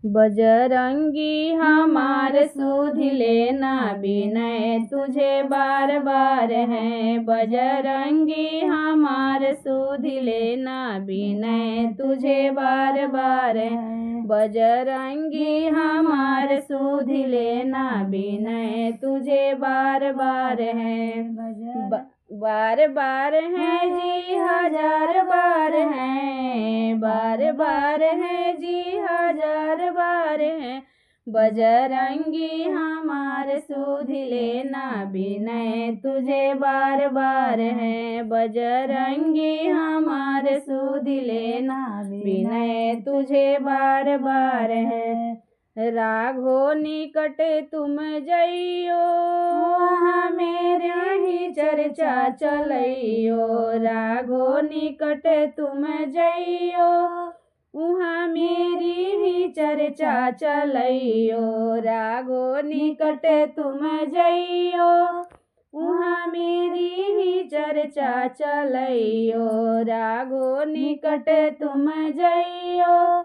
बजरंगी हमार सुध लेना विनय तुझे बार बार है। बजरंगी हमार सुध लेना विनय तुझे बार बार है। बजरंगी हमार सुध लेना विनय तुझे बार बार है। बार बार है जी हजार बार है। बार बार है जी हजार बार है। बजरंगी हमार सुध लेना विनय तुझे बार बार है। बजरंगी हमार सुध लेना विनय तुझे बार बार है। राघो निकट तुम जइयो वहाँ मेरे ही चर्चा चलइयो। राघो निकट तुम जइयो वहाँ मेरी ही चर्चा चलइयो। राघो निकट तुम जइयो वहाँ मेरी ही चर्चा चलइयो। राघो निकट तुम जइयो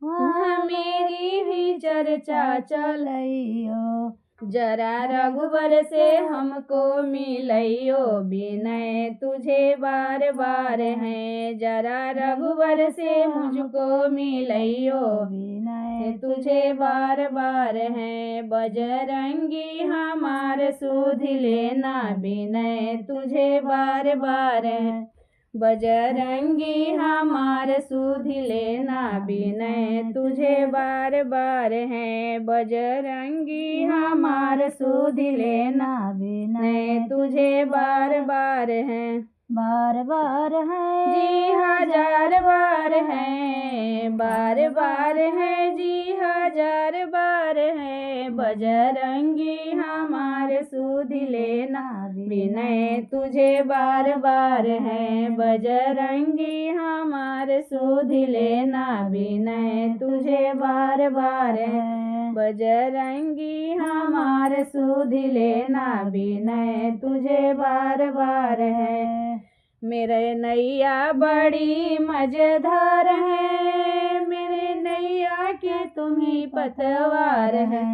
वहाँ मेरी भी चर्चा चलइयो। जरा रघुबर से हमको मिलइयो विनय तुझे बार बार है। जरा रघुबर से मुझको मिलइयो विनय तुझे बार बार है। बजरंगी हमार सुध लेना विनय तुझे बार बार है। बजरंगी हमार सुध लेना विनय तुझे बार बार है। बजरंगी हमार सुध लेना विनय तुझे बार बार है। बार बार है जी हजार बार है। बार बार है जी हजार बार है। बजरंगी हमार सुध लेना विनय तुझे बार बार है। बजरंगी हमार सुध लेना विनय तुझे बार बार है। बजरंगी हमार सुध लेना विनय तुझे बार बार है। मेरे नैया बड़ी मजेदार है। मेरे नैया के तुम ही पतवार है।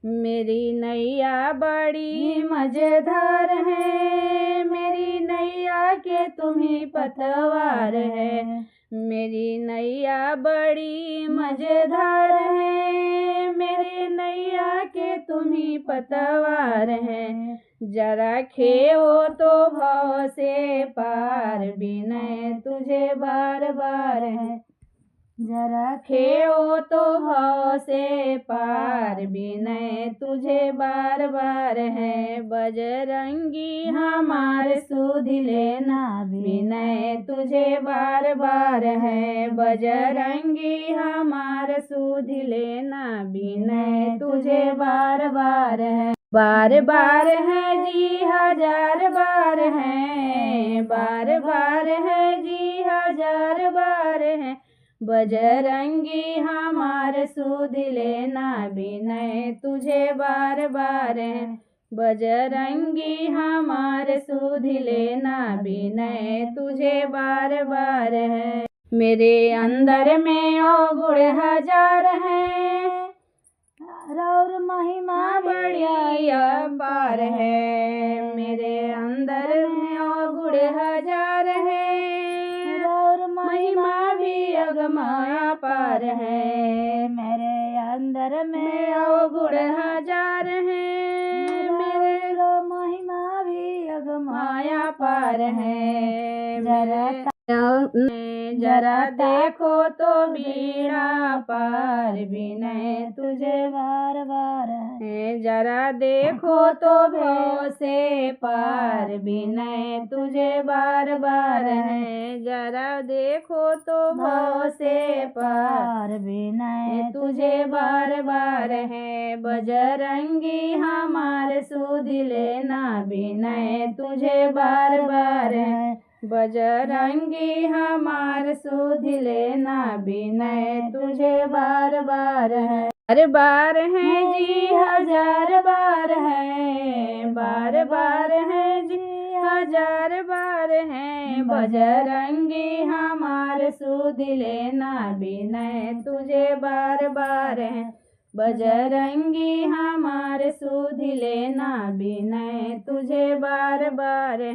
मेरी नैया बड़ी मजेदार है। मेरी नैया के तुम ही पतवार है। मेरी नैया बड़ी मजेदार है। मेरी नैया के तुम ही पतवार है। जरा खेओ तो भव से पार विनय तुझे बार बार है। जरा खेओ तो भव से पार विनय तुझे बार बार है। बजरंगी हमार सुध लेना विनय तुझे बार बार है। बजरंगी हमार सुध लेना विनय तुझे बार बार है। बार बार है जी हजार बार है। बार बार है जी हजार बार है। बजरंगी हमार सुध लेना विनय तुझे बार बार है। बजरंगी हमार सुध लेना विनय तुझे बार बार है। मेरे अंदर में अवगुण हजार है। और महिमा बड़ी अपार है। मेरे अंदर में अवगुण हजार है। और महिमा भी अगमाया पार है। मेरे अंदर में अवगुण हजार है। मेरे महिमा भी अगमाया पार है। जरा देखो तो बीड़ा पार विनय तुझे बार बार है। जरा देखो तो भव से पार विनय तुझे बार बार है। जरा देखो तो भव से पार विनय तुझे बार बार है। बजरंगी हमार सुध लेना विनय तुझे बार बार है। बजरंगी हमार सुध लेना विनय तुझे बार बार है। बार बार है जी हजार बार है। बार बार है जी 1000 बार हैं। बजरंगी हमारे सुध लेना, विनय तुझे बार बार है। बजरंगी हमारे सुध लेना, विनय तुझे बार बार है।